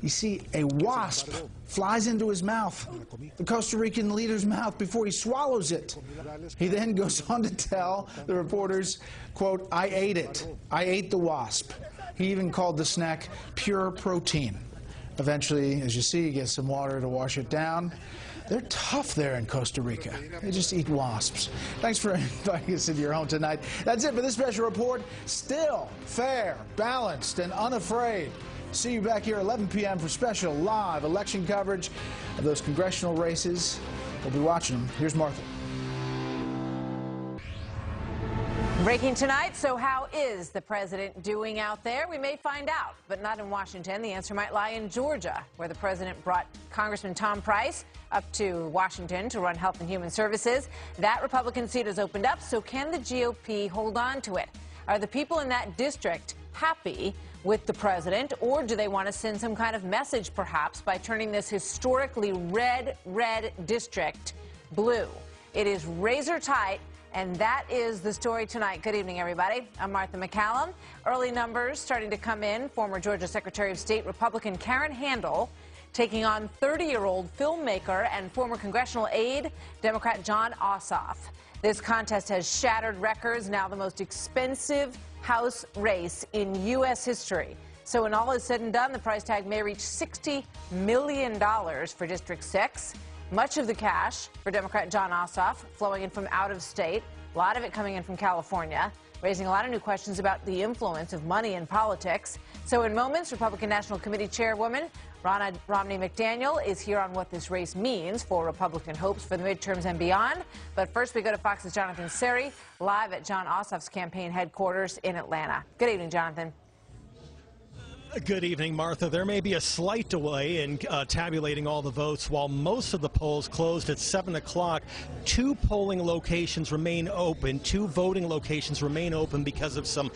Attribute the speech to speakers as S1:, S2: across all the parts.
S1: You see, a wasp flies into his mouth, the Costa Rican leader's mouth, before he swallows it. He then goes on to tell the reporters, quote, "I ate it. I ate the wasp." He even called the snack pure protein. Eventually, as you see, he gets some water to wash it down. They're tough there in Costa Rica. They just eat wasps. Thanks for inviting us into your home tonight. That's it for this special report. Still fair, balanced, and unafraid. See you back here at 11 p.m. for special live election coverage of those congressional races. We'll be watching them. Here's Martha.
S2: Breaking tonight, so how is the president doing out there? We may find out, but not in Washington. The answer might lie in Georgia, where the president brought Congressman Tom Price up to Washington to run Health and Human Services. That Republican seat has opened up, so can the GOP hold on to it? Are the people in that district happy with the president, or do they want to send some kind of message, perhaps, by turning this historically red district blue? It is razor tight. And that is the story tonight. Good evening, everybody. I'm Martha MacCallum. Early numbers starting to come in. Former Georgia Secretary of State Republican Karen Handel taking on 30-year-old filmmaker and former congressional aide, Democrat Jon Ossoff. This contest has shattered records, now the most expensive House race in U.S. history. So when all is said and done, the price tag may reach $60 million for District 6. Much of the cash for Democrat Jon Ossoff flowing in from out of state, a lot of it coming in from California, raising a lot of new questions about the influence of money in politics. So in moments, Republican National Committee Chairwoman Ronna Romney McDaniel is here on what this race means for Republican hopes for the midterms and beyond. But first, we go to Fox's Jonathan Seri, live at Jon Ossoff's campaign headquarters in Atlanta. Good evening, Jonathan.
S3: Good evening, Martha. There may be a slight delay in tabulating all the votes. While most of the polls closed at 7 o'clock, two polling locations remain open. Two voting locations remain open because of some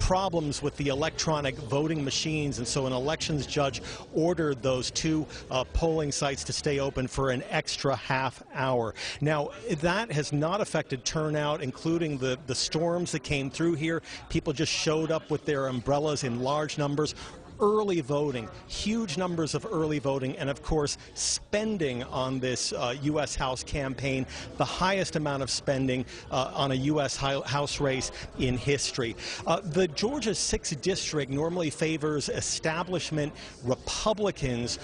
S3: problems with the electronic voting machines. And so an elections judge ordered those two polling sites to stay open for an extra half hour. Now, that has not affected turnout, including the storms that came through here. People just showed up with their umbrellas in large numbers. Early voting, huge numbers of early voting, and of course spending on this U.S. House campaign, the highest amount of spending on a U.S. House race in history. The Georgia 6th district normally favors establishment Republicans.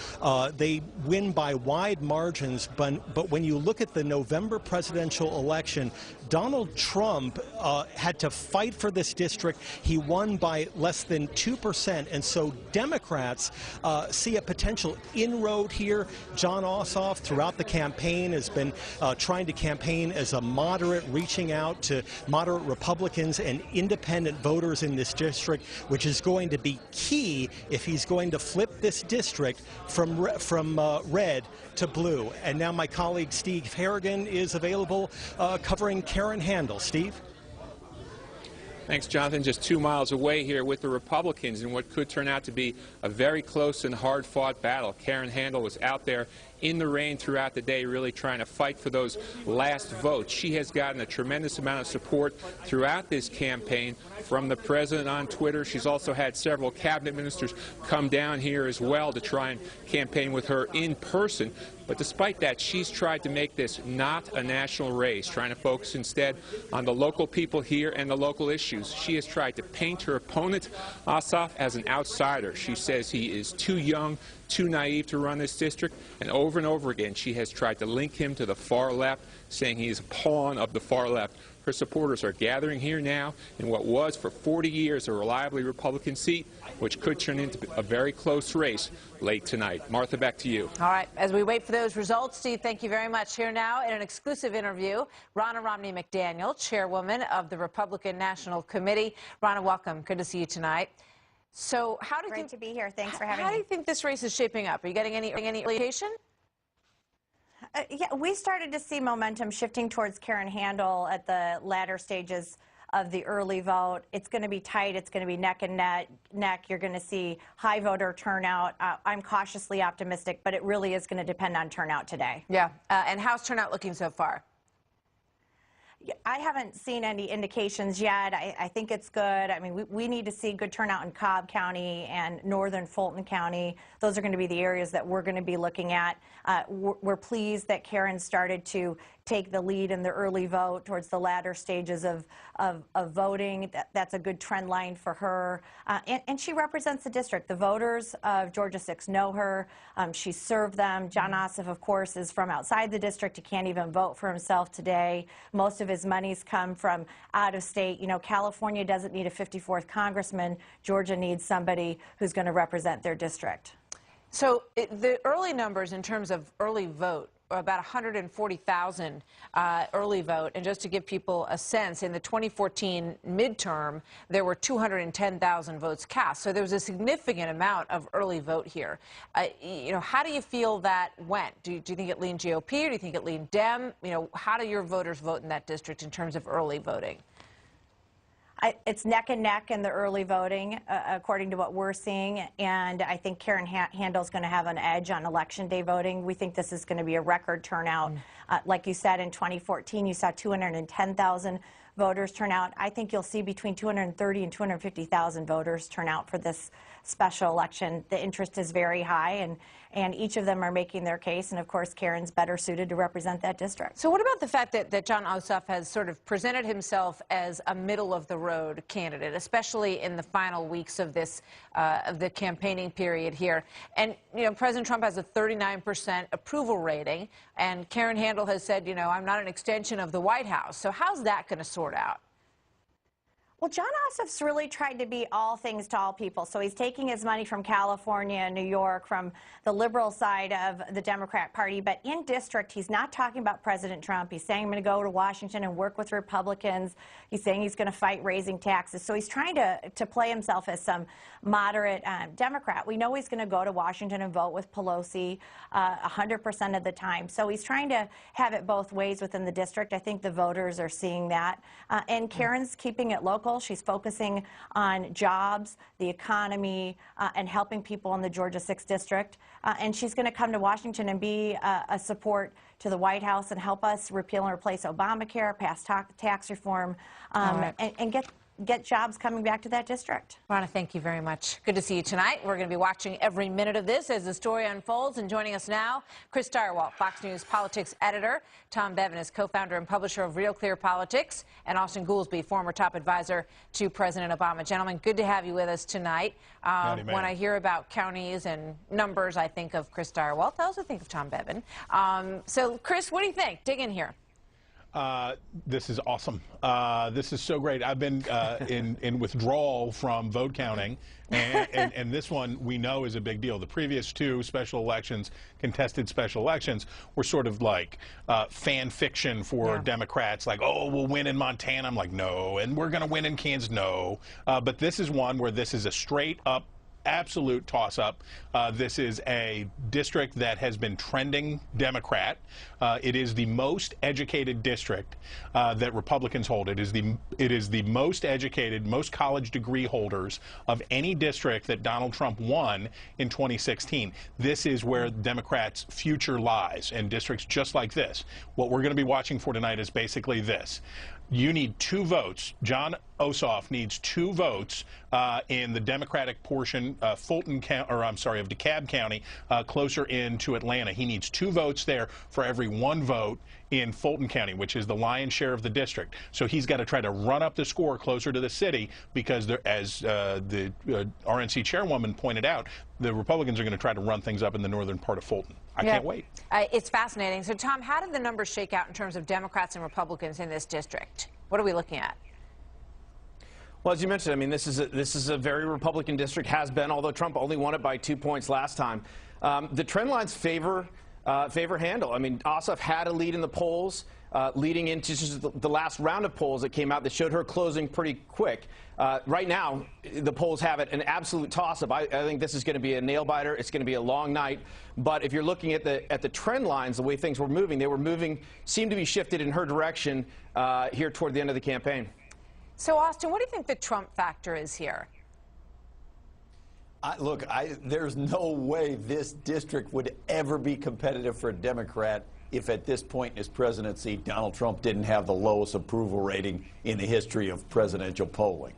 S3: They win by wide margins, but when you look at the November presidential election, Donald Trump had to fight for this district. He won by less than 2%, and so Democrats see a potential inroad here. Jon Ossoff, throughout the campaign, has been trying to campaign as a moderate, reaching out to moderate Republicans and independent voters in this district, which is going to be key if he's going to flip this district from red to blue. And now my colleague Steve Harrigan is available covering Karen Handel. Steve?
S4: Thanks, Jonathan. Just 2 miles away here with the Republicans in what could turn out to be a very close and hard-fought battle. Karen Handel was out there in the rain throughout the day, really trying to fight for those last votes. She has gotten a tremendous amount of support throughout this campaign from the president on Twitter. She's also had several cabinet ministers come down here as well to try and campaign with her in person. But despite that, she's tried to make this not a national race, trying to focus instead on the local people here and the local issues. She has tried to paint her opponent, Ossoff, as an outsider. She says he is too young, too naive to run this district, and over again she has tried to link him to the far left, saying he is a pawn of the far left. Her supporters are gathering here now in what was for 40 years a reliably Republican seat, which could turn into a very close race late tonight. Martha, back to you.
S2: All right, as we wait for those results, Steve, thank you very much. Here now in an exclusive interview, Ronna Romney McDaniel, chairwoman of the Republican National Committee. Ronna, welcome. Good to see you tonight. So how do you think,
S5: to be here. Thanks for having me.
S2: How do you think this race is shaping up? Are you getting any indication?
S5: Yeah, we started to see momentum shifting towards Karen Handel at the latter stages of the early vote. It's going to be tight. It's going to be neck and neck. You're going to see high voter turnout. I'm cautiously optimistic, but it really is going to depend on turnout today.
S2: Yeah. And how's turnout looking so far?
S5: I haven't seen any indications yet. I think it's good. I mean, we need to see good turnout in Cobb County and northern Fulton County. Those are going to be the areas that we're going to be looking at. We're pleased that Karen started to take the lead in the early vote towards the latter stages of voting. That's a good trend line for her. And she represents the district. The voters of Georgia 6 know her. She served them. Jon Ossoff, of course, is from outside the district. He can't even vote for himself today. Most of his monies come from out of state. You know, California doesn't need a 54th congressman. Georgia needs somebody who's going to represent their district.
S2: So the early numbers in terms of early vote, about 140,000 early vote. And just to give people a sense, in the 2014 midterm, there were 210,000 votes cast. So there was a significant amount of early vote here. You know, how do you feel that went? Do you think it leaned GOP or do you think it leaned Dem? You know, how do your voters vote in that district in terms of early voting?
S5: It's neck and neck in the early voting, according to what we're seeing, and I think Karen Handel's going to have an edge on Election Day voting. We think this is going to be a record turnout. Like you said, in 2014, you saw 210,000 voters turn out. I think you'll see between 230 and 250,000 voters turn out for this special election. The interest is very high, and each of them are making their case, and of course Karen's better suited to represent that district.
S2: So what about the fact that Jon Ossoff has sort of presented himself as a middle-of-the-road candidate, especially in the final weeks of this of the campaigning period here? And, you know, President Trump has a 39% approval rating, and Karen Handel has said, you know, I'm not an extension of the White House. So how's that going to sort out?
S5: Well, Jon Ossoff's really tried to be all things to all people. So he's taking his money from California and New York, from the liberal side of the Democrat Party. But in district, he's not talking about President Trump. He's saying, I'm going to go to Washington and work with Republicans. He's saying he's going to fight raising taxes. So he's trying to play himself as some moderate Democrat. We know he's going to go to Washington and vote with Pelosi 100% of the time. So he's trying to have it both ways within the district. I think the voters are seeing that. And Karen's keeping it local. She's focusing on jobs, the economy, and helping people in the Georgia 6th district. And she's going to come to Washington and be a support to the White House and help us repeal and replace Obamacare, pass tax reform, and get jobs coming back to that district.
S2: Ronna, thank you very much. Good to see you tonight. We're going to be watching every minute of this as the story unfolds. And joining us now, Chris Stirewalt, Fox News politics editor. Tom Bevan is co-founder and publisher of Real Clear Politics. And Austin Goolsbee, former top advisor to President Obama. Gentlemen, good to have you with us tonight. When I hear about counties and numbers, I think of Chris Stirewalt. I also think of Tom Bevan. So, Chris, what do you think? Dig in here.
S6: This is awesome. This is so great. I've been in withdrawal from vote counting, and this one we know is a big deal. The previous two special elections, contested special elections, were sort of like fan fiction for Democrats, like, oh, we'll win in Montana. I'm like, no. And we're going to win in Kansas. No. But this is one where this is a straight up absolute toss-up. This is a district that has been trending Democrat. It is the most educated district that Republicans hold. It is the most educated, most college degree holders of any district that Donald Trump won in 2016. This is where Democrats' future lies, in districts just like this. What we're going to be watching for tonight is basically this. You need 2 votes. Jon Ossoff needs 2 votes in the Democratic portion, of DeKalb County, closer into Atlanta. He needs 2 votes there for every 1 vote in Fulton County, which is the lion's share of the district. So he's got to try to run up the score closer to the city because, as the RNC chairwoman pointed out, the Republicans are going to try to run things up in the northern part of Fulton. I can't wait.
S2: It's fascinating. So, Tom, how did the numbers shake out in terms of Democrats and Republicans in this district? What are we looking at?
S7: Well, as you mentioned, I mean, this is a very Republican district, has been, although Trump only won it by 2 points last time. The trend lines favor Handel. I mean, Ossoff had a lead in the polls leading into just the last round of polls that came out that showed her closing pretty quick. Right now, the polls have it an absolute toss-up. I think this is going to be a nail-biter. It's going to be a long night. But if you're looking at the trend lines, the way things were moving, seemed to be shifted in her direction here toward the end of the campaign.
S2: So, Austin, what do you think the Trump factor is here?
S8: Look, there's no way this district would ever be competitive for a Democrat if at this point in his presidency, Donald Trump didn't have the lowest approval rating in the history of presidential polling.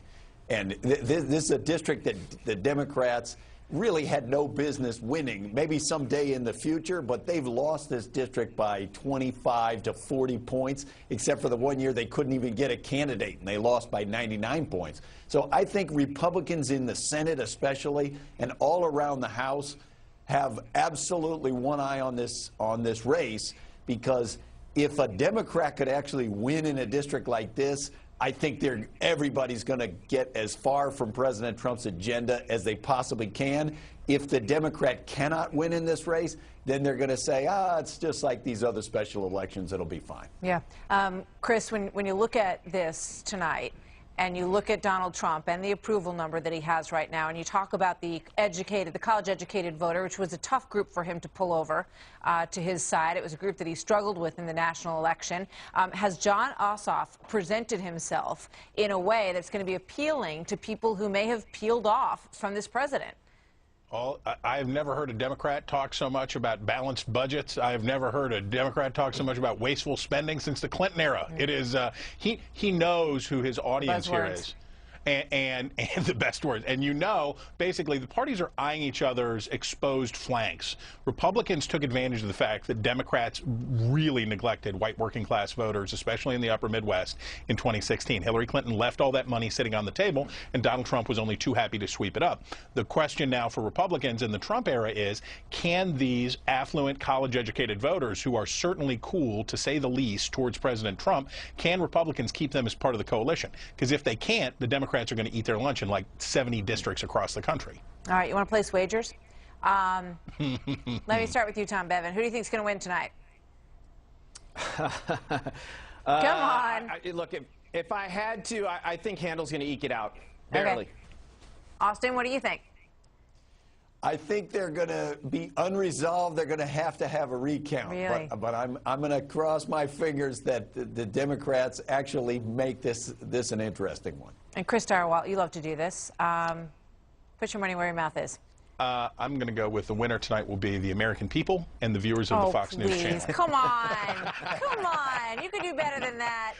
S8: And this is a district that the Democrats really had no business winning, maybe someday in the future, but they've lost this district by 25 to 40 points, except for the one year they couldn't even get a candidate, and they lost by 99 points. So I think Republicans in the Senate especially, and all around the House, have absolutely one eye on this race, because if a Democrat could actually win in a district like this, I think everybody's going to get as far from President Trump's agenda as they possibly can. If the Democrat cannot win in this race, then they're going to say, it's just like these other special elections, it'll be fine.
S2: Yeah. Chris, when you look at this tonight, and you look at Donald Trump and the approval number that he has right now, and you talk about the college-educated voter, which was a tough group for him to pull over to his side. It was a group that he struggled with in the national election. Has Jon Ossoff presented himself in a way that's going to be appealing to people who may have peeled off from this president?
S6: Well, I've never heard a Democrat talk so much about balanced budgets. I've never heard a Democrat talk so much about wasteful spending since the Clinton era. It is he knows who his audience here is. And the best words. And basically, the parties are eyeing each other's exposed flanks. Republicans took advantage of the fact that Democrats really neglected white working-class voters, especially in the upper Midwest, in 2016. Hillary Clinton left all that money sitting on the table, and Donald Trump was only too happy to sweep it up. The question now for Republicans in the Trump era is, can these affluent, college-educated voters, who are certainly cool, to say the least, towards President Trump, can Republicans keep them as part of the coalition? Because if they can't, the Democrats are going to eat their lunch in like 70 districts across the country. All
S2: right, you want to place wagers? Let me start with you, Tom Bevan. Who do you think is going to win tonight? Come on.
S7: Look, if I had to, I think Handel's going to eke it out, barely.
S2: Okay. Austin, what do you think?
S8: I think they're going to be unresolved. They're going to have a recount.
S2: Really?
S8: But I'm going to cross my fingers that the Democrats actually make this an interesting one.
S2: And Chris Darwalt, you love to do this. Put your money where your mouth is.
S6: I'm going to go with the winner tonight will be the American people and the viewers of the Fox News channel.
S2: Come on. Come on. You can do better than that.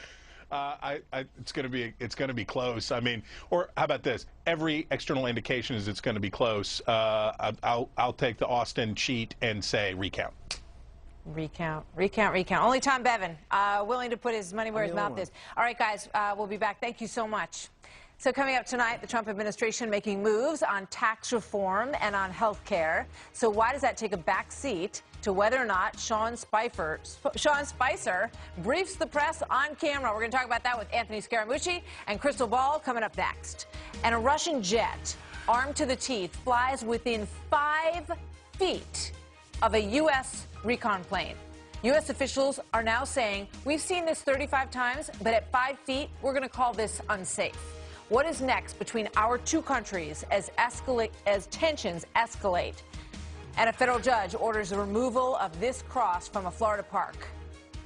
S6: It's going to be close. I mean, or how about this? Every external indication is it's going to be close. I'll take the Austin cheat and say recount.
S2: Recount. Only Tom Bevan willing to put his money where his mouth is. All right, guys, we'll be back. Thank you so much. So coming up tonight, the Trump administration making moves on tax reform and on health care. So why does that take a back seat to whether or not Sean Spicer briefs the press on camera? We're going to talk about that with Anthony Scaramucci and Crystal Ball coming up next. And a Russian jet, armed to the teeth, flies within 5 feet of a U.S. recon plane. U.S. officials are now saying, we've seen this 35 times, but at 5 feet, we're going to call this unsafe. What is next between our two countries as tensions escalate? And a federal judge orders the removal of this cross from a Florida park.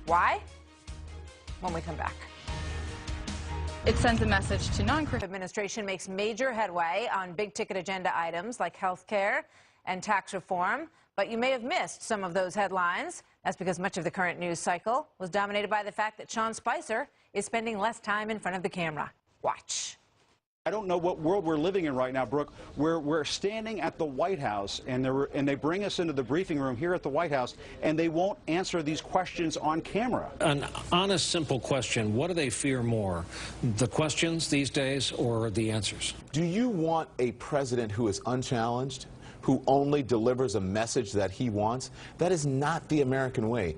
S2: Why? When we come back.
S9: It sends a message to non-Christian.
S2: Administration makes major headway on big-ticket agenda items like health care and tax reform, but you may have missed some of those headlines. That's because much of the current news cycle was dominated by the fact that Sean Spicer is spending less time in front of the camera. Watch.
S10: I don't know what world we're living in right now, Brooke. We're standing at the White House, and they bring us into the briefing room here at the White House, and they won't answer these questions on camera.
S11: An honest, simple question. What do they fear more, the questions these days or the answers?
S12: Do you want a president who is unchallenged, who only delivers a message that he wants? That is not the American way.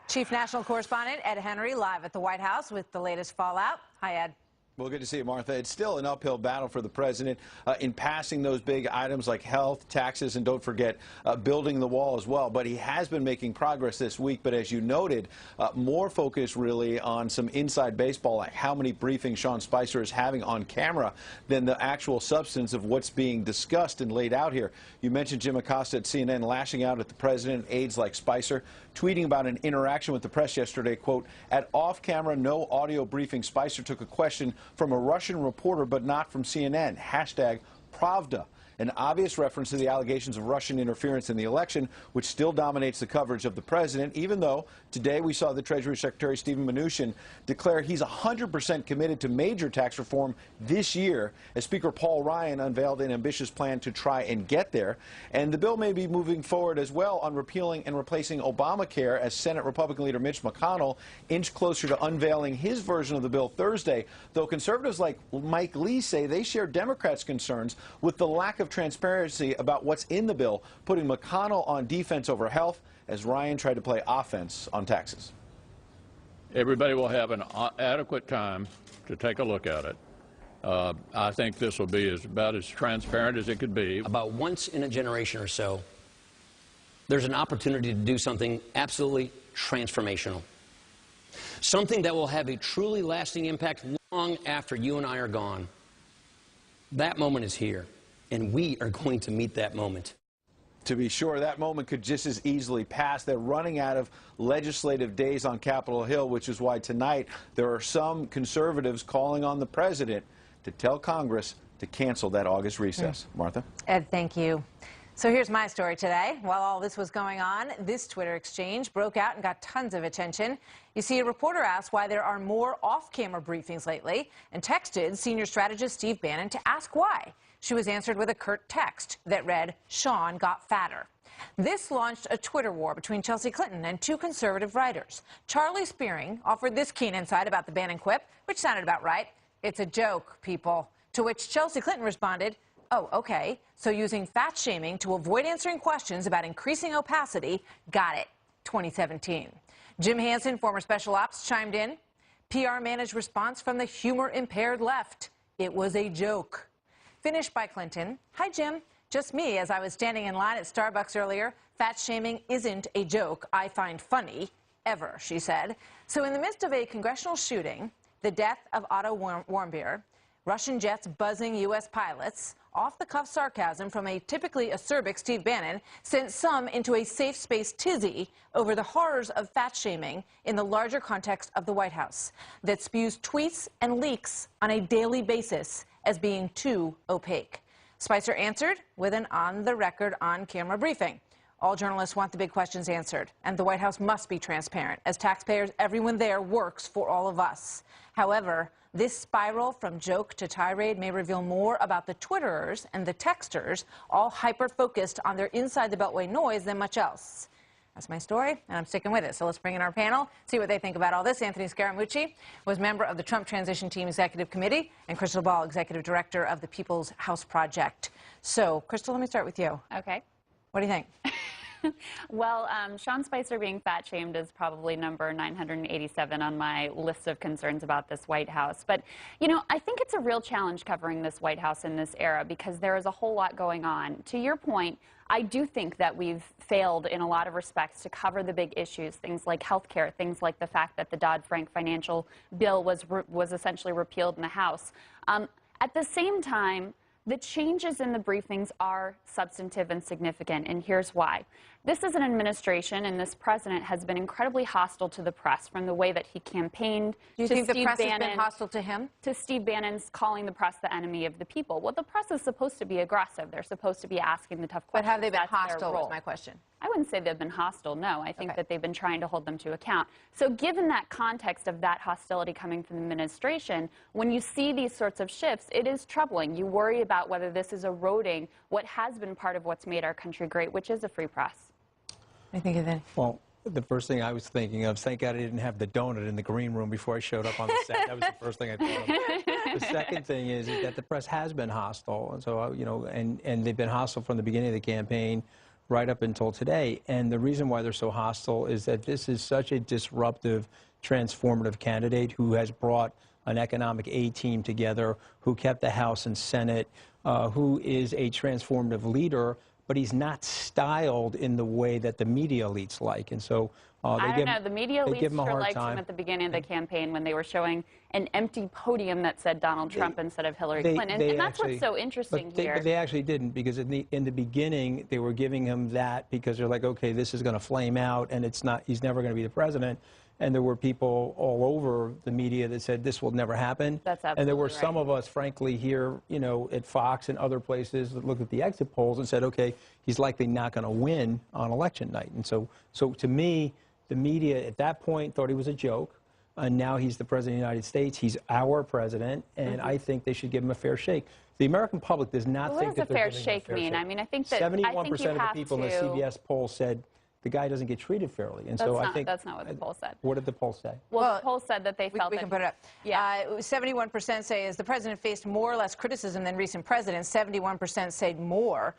S2: Chief National Correspondent Ed Henry live at the White House with the latest fallout. Hi, Ed.
S13: Well, good to see you, Martha. It's still an uphill battle for the president in passing those big items like health, taxes, and don't forget building the wall as well. But he has been making progress this week. But as you noted, more focus really on some inside baseball, like how many briefings Sean Spicer is having on camera than the actual substance of what's being discussed and laid out here. You mentioned Jim Acosta at CNN lashing out at the president, aides like Spicer, tweeting about an interaction with the press yesterday, quote, at off-camera, no audio briefing, Spicer took a question from a Russian reporter, but not from CNN. Hashtag Pravda. an obvious reference to the allegations of Russian interference in the election, which still dominates the coverage of the president, even though today we saw the Treasury Secretary Steven Mnuchin declare he's 100% committed to major tax reform this year, as Speaker Paul Ryan unveiled an ambitious plan to try and get there. And the bill may be moving forward as well on repealing and replacing Obamacare, as Senate Republican leader Mitch McConnell inched closer to unveiling his version of the bill Thursday, though conservatives like Mike Lee say they share Democrats' concerns with the lack of transparency about what's in the bill, putting McConnell on defense over health as Ryan tried to play offense on taxes.
S14: Everybody will have an adequate time to take a look at it. I think this will be about as transparent as it could be.
S15: About once in a generation or so, there's an opportunity to do something absolutely transformational. Something that will have a truly lasting impact long after you and I are gone. That moment is here, and we are going to meet that moment.
S13: To be sure, that moment could just as easily pass. They're running out of legislative days on Capitol Hill, which is why tonight there are some conservatives calling on the president to tell Congress to cancel that August recess. Martha?
S2: Ed, thank you. So here's my story today. While all this was going on, this Twitter exchange broke out and got tons of attention. You see, a reporter asked why there are more off-camera briefings lately and texted senior strategist Steve Bannon to ask why. She was answered with a curt text that read, "Sean got fatter." This launched a Twitter war between Chelsea Clinton and two conservative writers. Charlie Spearing offered this keen insight about the Bannon quip, which sounded about right. "It's a joke, people." To which Chelsea Clinton responded, "Oh, okay, so using fat shaming to avoid answering questions about increasing opacity, got it." 2017. Jim Hansen, former special ops, chimed in. PR managed response from the humor-impaired left. "It was a joke." Finished by Clinton. "Hi, Jim. Just me as I was standing in line at Starbucks earlier. Fat shaming isn't a joke I find funny, ever," she said. So in the midst of a congressional shooting, the death of Otto Warmbier, Russian jets buzzing U.S. pilots, off-the-cuff sarcasm from a typically acerbic Steve Bannon sent some into a safe space tizzy over the horrors of fat shaming in the larger context of the White House that spews tweets and leaks on a daily basis as being too opaque. Spicer answered with an on-the-record, on-camera briefing. All journalists want the big questions answered, and the White House must be transparent. As taxpayers, everyone there works for all of us. However, this spiral from joke to tirade may reveal more about the Twitterers and the texters, all hyper-focused on their inside-the-beltway noise than much else. That's my story, and I'm sticking with it. So let's bring in our panel, see what they think about all this. Anthony Scaramucci was member of the Trump Transition Team Executive Committee, and Crystal Ball, Executive Director of the People's House Project. So, Crystal, let me start with you.
S16: Okay.
S2: What do you think?
S16: Well, Sean Spicer being fat-shamed is probably number 987 on my list of concerns about this White House. But, you know, I think it's a real challenge covering this White House in this era because there is a whole lot going on. To your point, I do think that we've failed in a lot of respects to cover the big issues, things like health care, things like the fact that the Dodd-Frank financial bill was essentially repealed in the House. At the same time, the changes in the briefings are substantive and significant, and here's why. This is an administration, and this president has been incredibly hostile to the press from the way that he campaigned.
S2: Do you think the press has been hostile to him?
S16: To Steve Bannon's calling the press the enemy of the people. Well, the press is supposed to be aggressive. They're supposed to be asking the tough questions.
S2: But have they been
S16: That's
S2: hostile, is my question.
S16: I wouldn't say they've been hostile, no. I think that they've been trying to hold them to account. So given that context of that hostility coming from the administration, when you see these sorts of shifts, it is troubling. You worry about whether this is eroding what has been part of what's made our country great, which is a free press.
S2: I think of that.
S17: Well, the first thing I was thinking of, thank God I didn't have the donut in the green room before I showed up on the set. That was the first thing I thought of. The second thing is that the press has been hostile, and so you know, and they've been hostile from the beginning of the campaign right up until today. And the reason why they're so hostile is that this is such a disruptive, transformative candidate who has brought an economic A-team together, who kept the House and Senate, who is a transformative leader, but he's not styled in the way that the media elites like. And so
S16: I don't know. The media elites sure liked him at the beginning of the campaign when they were showing an empty podium that said Donald Trump instead of Hillary Clinton. And that's what's so interesting here.
S17: But they actually didn't, because in the beginning they were giving him that because they're like, okay, this is going to flame out and it's not, he's never going to be the president. and there were people all over the media that said this will never happen.
S16: That's absolutely
S17: and there were
S16: right.
S17: some of us, frankly, here, you know, at Fox and other places that looked at the exit polls and said, okay, he's likely not going to win on election night. And so to me, the media at that point thought he was a joke. And now he's the president of the United States. He's our president, and I think they should give him a fair shake. The American public does not think that they're giving him a fair shake.
S16: I mean, I think that
S17: 71% of the people in the CBS poll said the guy doesn't get treated fairly, and so I think
S16: that's not what the poll said.
S17: What did the poll say?
S16: Well, the poll said that they felt
S2: we can put it up.
S16: Yeah.
S2: 71% say as the president faced more or less criticism than recent presidents. 71% said more.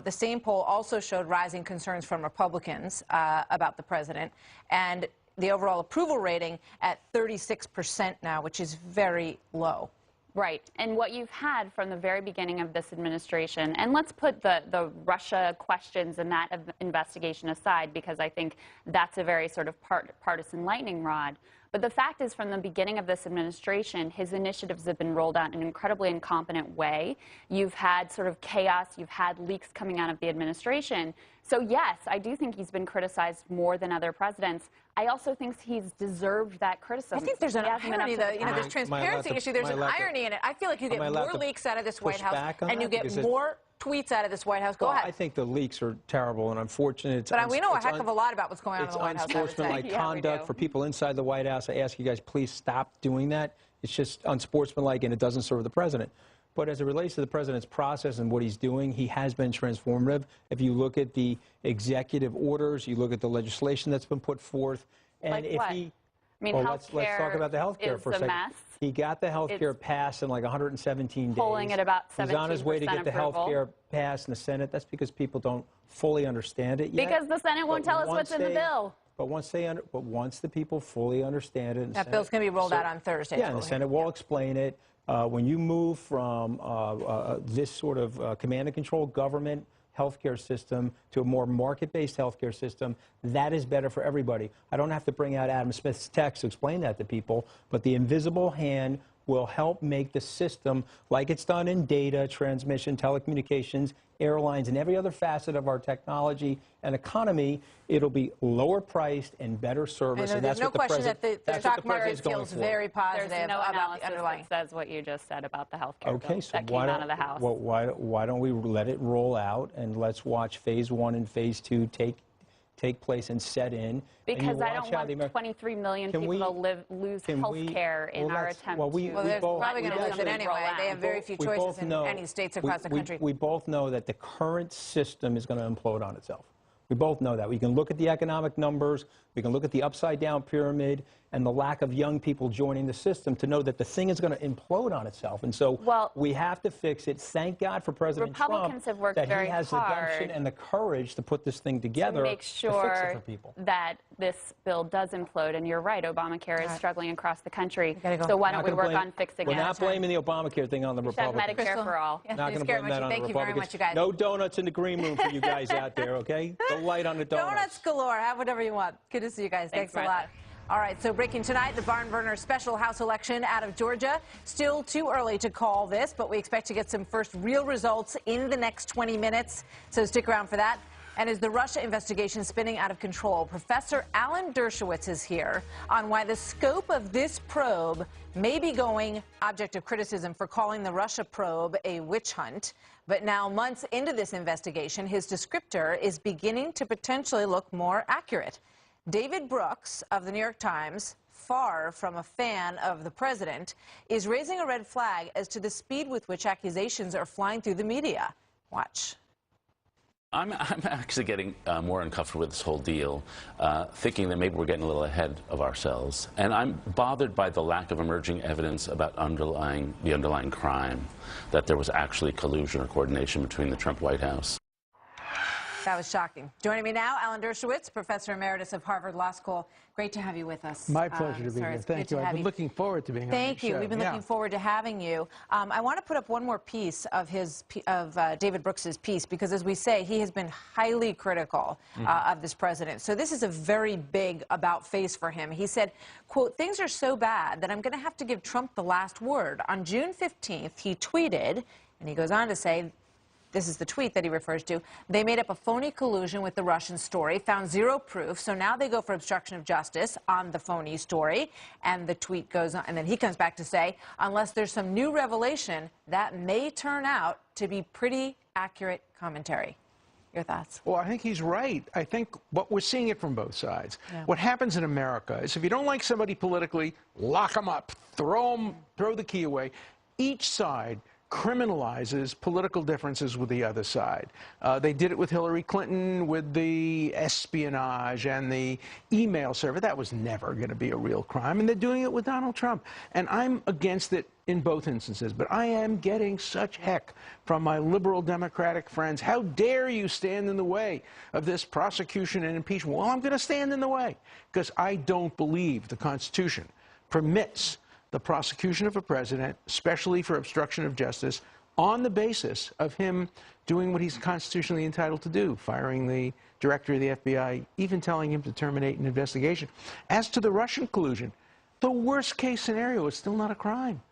S2: The same poll also showed rising concerns from Republicans about the president, and the overall approval rating at 36% now, which is very low.
S16: Right. And what you've had from the very beginning of this administration, and let's put the Russia questions and that investigation aside, because I think that's a very sort of partisan lightning rod. But the fact is, from the beginning of this administration, his initiatives have been rolled out in an incredibly incompetent way. You've had sort of chaos. You've had leaks coming out of the administration. So, yes, I do think he's been criticized more than other presidents. I also think he's deserved that criticism.
S2: I think there's an irony, though. You know, this transparency issue, there's an irony in it. I feel like you get more leaks out of this White House, and you get more tweets out of this White House. Go ahead.
S17: I think the leaks are terrible and unfortunate.
S2: But we know a heck of a lot about what's going on in the White House.
S17: It's unsportsmanlike conduct for people inside the White House. I ask you guys, please stop doing that. It's just unsportsmanlike, and it doesn't serve the president. But as it relates to the president's process and what he's doing, he has been transformative. If you look at the executive orders, you look at the legislation that's been put forth, and
S16: like
S17: if
S16: what?
S17: he,
S16: I mean,
S17: well, let's talk about the health care for a second.
S16: Mess.
S17: He got the health care passed in like 117 days.
S16: Polling at about 17%
S17: He's on his way to get the
S16: approval.
S17: health care passed in the Senate. That's because people don't fully understand it yet.
S16: Because the Senate won't tell us what's in the bill.
S17: But once the people fully understand it,
S2: that bill's going to be rolled out on Thursday.
S17: Yeah, and the Senate will explain it. When you move from this sort of command and control government healthcare system to a more market-based healthcare system, that is better for everybody. I don't have to bring out Adam Smith's text to explain that to people, but the invisible hand will help make the system, like it's done in data, transmission, telecommunications, airlines, and every other facet of our technology and economy, it'll be lower priced and better service. And
S2: there's no question that the stock market feels very positive
S16: There's no
S2: about the underlying.
S16: that says what you just said about the health care bill
S17: So
S16: that came out of the House.
S17: Well, why don't we let it roll out and let's watch phase 1 and phase 2 take place and set in.
S16: Because I don't want 23 million people to lose health care in our attempt
S2: Well, they're probably going to lose it anyway. They have very few choices in any states across the country.
S17: We both know that the current system is going to implode on itself. We both know that. We can look at the economic numbers, we can look at the upside-down pyramid, and the lack of young people joining the system to know that the thing is going to implode on itself. And so we have to fix it. Thank God for President
S16: Republicans
S17: Trump
S16: have worked
S17: that
S16: very
S17: he has the gumption and the courage to put this thing together
S16: to make sure
S17: to fix it for people.
S16: that this bill does implode. And you're right, Obamacare is struggling across the country. So why don't we work on fixing it?
S17: We're not blaming the Obamacare thing on the Republicans.
S16: Medicare for all.
S17: Not going to blame that on the
S2: Thank you very much,
S17: Republicans.
S2: you guys.
S17: No donuts in the green room for you guys out there, okay? The light on the donuts.
S2: Donuts galore. Have whatever you want. Good to see you guys. Thanks a lot. All right, so breaking tonight, the barn burner special House election out of Georgia. Still too early to call this, but we expect to get some first real results in the next 20 minutes. So stick around for that. And as the Russia investigation spinning out of control, Professor Alan Dershowitz is here on why the scope of this probe may be going object of criticism for calling the Russia probe a witch hunt. But now, months into this investigation, his descriptor is beginning to potentially look more accurate. David Brooks of the New York Times, far from a fan of the president, is raising a red flag as to the speed with which accusations are flying through the media. Watch.
S18: I'm actually getting more uncomfortable with this whole deal, thinking that maybe we're getting a little ahead of ourselves. And I'm bothered by the lack of emerging evidence about the underlying crime, that there was actually collusion or coordination between the Trump White House.
S2: That was shocking. Joining me now, Alan Dershowitz, Professor Emeritus of Harvard Law School. Great to have you with us.
S19: My pleasure to be here. Thank you. I've been looking forward to being on your show.
S2: Thank you. We've been looking forward to having you. I want to put up one more piece of David Brooks's piece, because as we say, he has been highly critical of this president. So this is a very big about face for him. He said, quote, "Things are so bad that I'm going to have to give Trump the last word." On June 15th, he tweeted, and he goes on to say, this is the tweet that he refers to. They made up a phony collusion with the Russian story, found zero proof, so now they go for obstruction of justice on the phony story. And the tweet goes on, and then he comes back to say, unless there's some new revelation, that may turn out to be pretty accurate commentary. Your thoughts?
S20: Well, I think he's right. I think what we're seeing it from both sides. Yeah. What happens in America is if you don't like somebody politically, lock them up, throw the key away. Each side criminalizes political differences with the other side. They did it with Hillary Clinton, with the espionage and the email server. That was never going to be a real crime. And they're doing it with Donald Trump. And I'm against it in both instances. But I am getting such heck from my liberal Democratic friends. How dare you stand in the way of this prosecution and impeachment? Well, I'm going to stand in the way because I don't believe the Constitution permits the prosecution of a president, especially for obstruction of justice, on the basis of him doing what he's constitutionally entitled to do, firing the director of the FBI, even telling him to terminate an investigation. As to the Russian collusion, the worst case scenario is still not a crime.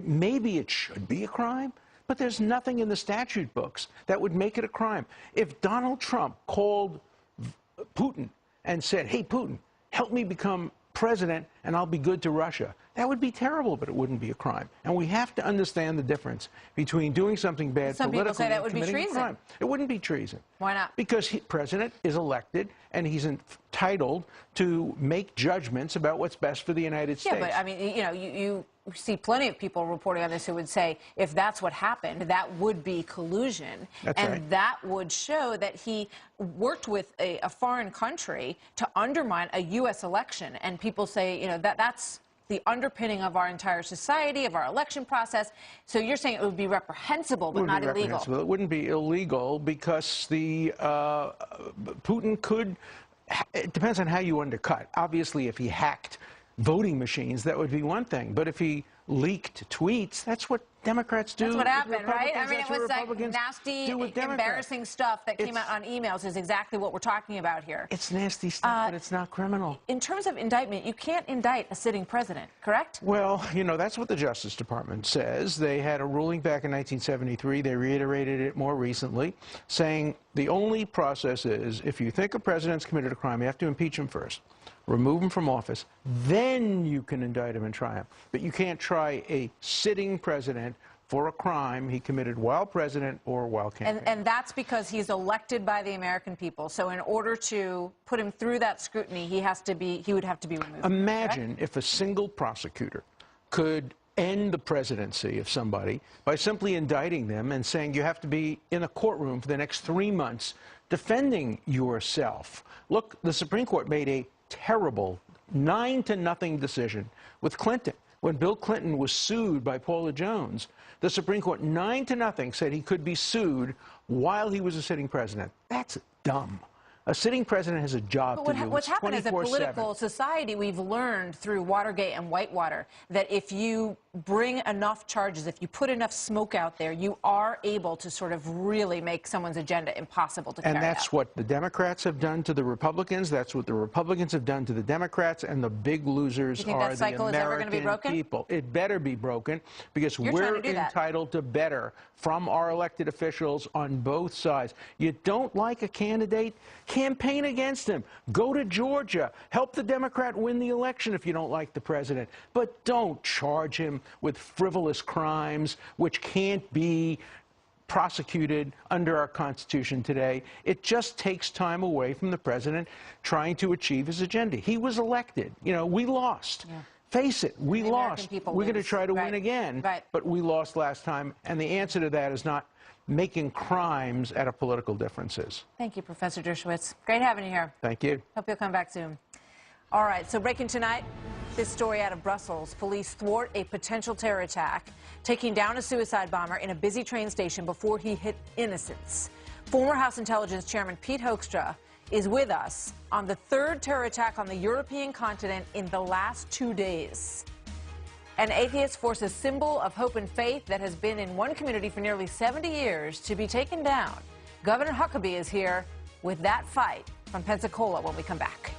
S20: Maybe it should be a crime, but there's nothing in the statute books that would make it a crime. If Donald Trump called Putin and said, hey, Putin, help me become president and I'll be good to Russia, that would be terrible, but it wouldn't be a crime. And we have to understand the difference between doing something bad
S2: Some
S20: politically
S2: people say that would
S20: and
S2: be
S20: committing a crime.
S2: treason.
S20: It wouldn't be treason.
S2: Why not?
S20: Because president is elected and he's entitled to make judgments about what's best for the United States.
S2: Yeah, but I mean, you know, you see plenty of people reporting on this who would say if that's what happened, that would be collusion.
S20: That's
S2: and
S20: right.
S2: That would show that he worked with a foreign country to undermine a U.S. election. And people say, you know, that's the underpinning of our entire society, of our election process. So you're saying it would be reprehensible, but not illegal.
S20: It wouldn't be illegal because the Putin could. It depends on how you undercut. Obviously, if he hacked voting machines, that would be one thing. But if he leaked tweets, that's what Democrats do.
S2: That's what happened, right? I mean,
S20: That's
S2: it was
S20: what
S2: like nasty,
S20: do with
S2: embarrassing stuff that came out on emails is exactly what we're talking about here.
S20: It's nasty stuff, but it's not criminal.
S2: In terms of indictment, you can't indict a sitting president, correct?
S20: Well, you know, that's what the Justice Department says. They had a ruling back in 1973. They reiterated it more recently, saying the only process is if you think a president's committed a crime, you have to impeach him first, remove him from office, then you can indict him and try him. But you can't try a sitting president for a crime he committed while president or while campaigning.
S2: And that's because he's elected by the American people. So in order to put him through that scrutiny, he would have to be removed.
S20: Imagine
S2: correct?
S20: if a single prosecutor could end the presidency of somebody by simply indicting them and saying you have to be in a courtroom for the next 3 months defending yourself. Look, the Supreme Court made a terrible 9-0 decision with Clinton. When Bill Clinton was sued by Paula Jones, the Supreme Court 9-0 said he could be sued while he was a sitting president. That's dumb. A sitting president has a job to do.
S2: What's happened as a political society, we've learned through Watergate and Whitewater that if you bring enough charges, if you put enough smoke out there, you are able to sort of really make someone's agenda impossible to carry out.
S20: And that's what the Democrats have done to the Republicans. That's what the Republicans have done to the Democrats. And the big losers are the American people. It better be broken because we're entitled to better from our elected officials on both sides. You don't like a candidate? Campaign against him. Go to Georgia. Help the Democrat win the election if you don't like the president. But don't charge him with frivolous crimes which can't be prosecuted under our Constitution today. It just takes time away from the president trying to achieve his agenda. He was elected. You know, we lost. Yeah. Face it, we lost. We're going to try to win again, but we lost last time. And the answer to that is not making crimes out of political differences.
S2: Thank you, Professor Dershowitz. Great having you here.
S20: Thank you.
S2: Hope you'll come back soon. All right, so breaking tonight, this story out of Brussels. Police thwart a potential terror attack, taking down a suicide bomber in a busy train station before he hit innocents. Former House Intelligence Chairman Pete Hoekstra is with us on the third terror attack on the European continent in the last 2 days. An atheist forced a symbol of hope and faith that has been in one community for nearly 70 years to be taken down. Governor Huckabee is here with that fight from Pensacola when we come back.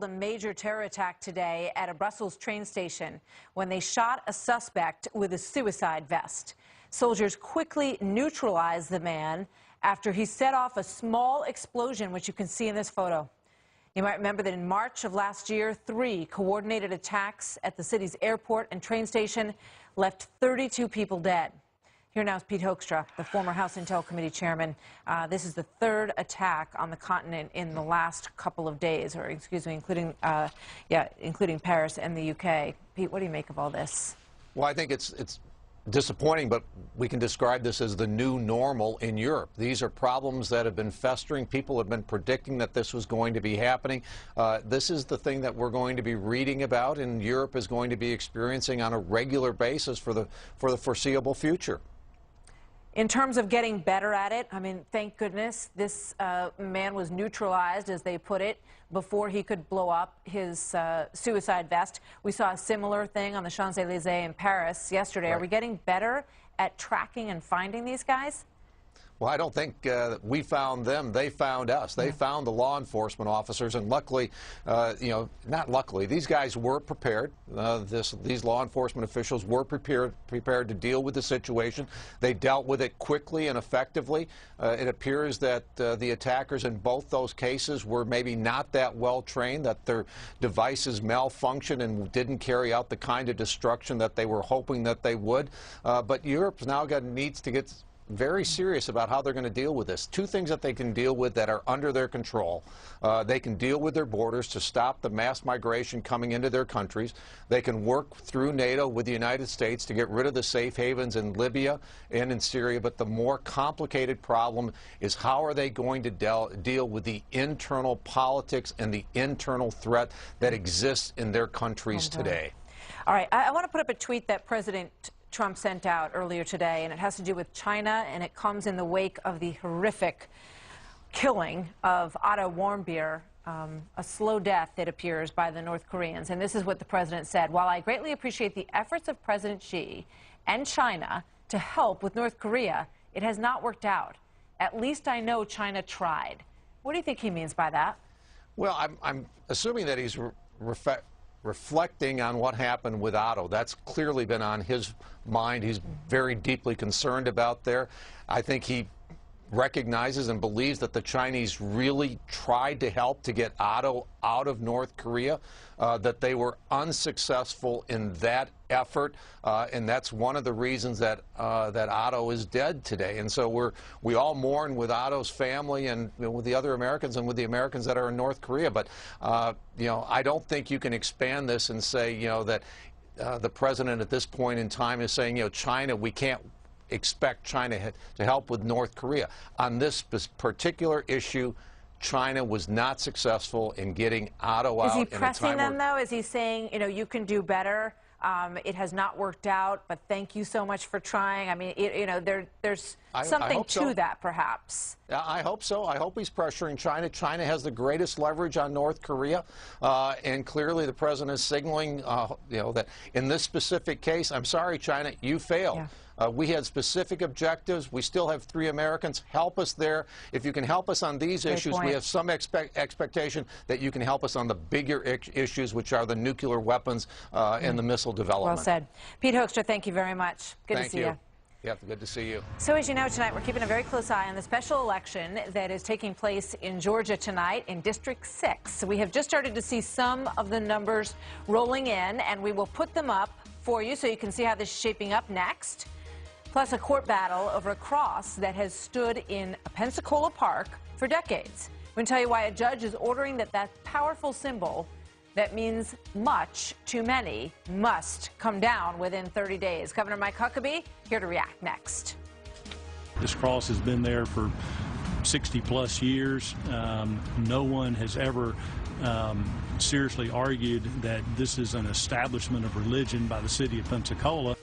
S2: A major terror attack today at a Brussels train station when they shot a suspect with a suicide vest. Soldiers quickly neutralized the man after he set off a small explosion, which you can see in this photo. You might remember that in March of last year, 3 coordinated attacks at the city's airport and train station left 32 people dead. Here now is Pete Hoekstra, the former House Intel Committee chairman. This is the 3rd attack on the continent in the last couple of days, or excuse me, including Paris and the UK. Pete, what do you make of all this?
S21: Well, I think it's disappointing, but we can describe this as the new normal in Europe. These are problems that have been festering. People have been predicting that this was going to be happening. This is the thing that we're going to be reading about and Europe is going to be experiencing on a regular basis for the foreseeable future.
S2: In terms of getting better at it, I mean, thank goodness this man was neutralized, as they put it, before he could blow up his suicide vest. We saw a similar thing on the Champs-Élysées in Paris yesterday. Right. Are we getting better at tracking and finding these guys?
S21: Well, I don't think we found them. They found us. They found the law enforcement officers, and luckily, not luckily, these guys were prepared. These law enforcement officials were prepared to deal with the situation. They dealt with it quickly and effectively. It appears that the attackers in both those cases were maybe not that well trained, that their devices malfunctioned and didn't carry out the kind of destruction that they were hoping that they would. But Europe's now needs to get very serious about how they're going to deal with this. 2 things that they can deal with that are under their control. They can deal with their borders to stop the mass migration coming into their countries. They can work through NATO with the United States to get rid of the safe havens in Libya and in Syria. But the more complicated problem is how are they going to deal with the internal politics and the internal threat that exists in their countries today.
S2: All right, I want to put up a tweet that President Trump sent out earlier today, and it has to do with China, and it comes in the wake of the horrific killing of Otto Warmbier, a slow death, it appears, by the North Koreans. And this is what the president said: "While I greatly appreciate the efforts of President Xi and China to help with North Korea, it has not worked out. At least I know China tried." What do you think he means by that?
S21: Well, I'm assuming that he's reflecting on what happened with Otto. That's clearly been on his mind. He's very deeply concerned about there. I think he recognizes and believes that the Chinese really tried to help to get Otto out of North Korea, that they were unsuccessful in that effort, and that's one of the reasons that that Otto is dead today. And so we all mourn with Otto's family and with the other Americans and with the Americans that are in North Korea. But I don't think you can expand this and say that the president at this point in time is saying China, we can't expect China to help with North Korea. On this particular issue, China was not successful in getting Otto out.
S2: Is he pressing them, though? Is he saying, you can do better? It has not worked out, but thank you so much for trying. I mean, there's something to that, perhaps.
S21: I hope so. I hope he's pressuring China. China has the greatest leverage on North Korea, and clearly the president is signaling, that in this specific case, I'm sorry, China, you failed. Yeah. We had specific objectives. We still have 3 Americans. Help us there. If you can help us on these issues, we have some expectation that you can help us on the bigger issues, which are the nuclear weapons and the missile development.
S2: Well said. Pete Hoekstra, thank you very much. Good to see you.
S21: Yeah, good to see you.
S2: So as you know, tonight we're keeping a very close eye on the special election that is taking place in Georgia tonight in District 6. We have just started to see some of the numbers rolling in, and we will put them up for you so you can see how this is shaping up next. Plus a court battle over a cross that has stood in Pensacola Park for decades. We're going to tell you why a judge is ordering that powerful symbol that means much to many must come down within 30 days. Governor Mike Huckabee here to react next.
S22: This cross has been there for 60-plus years. No one has ever seriously argued that this is an establishment of religion by the city of Pensacola.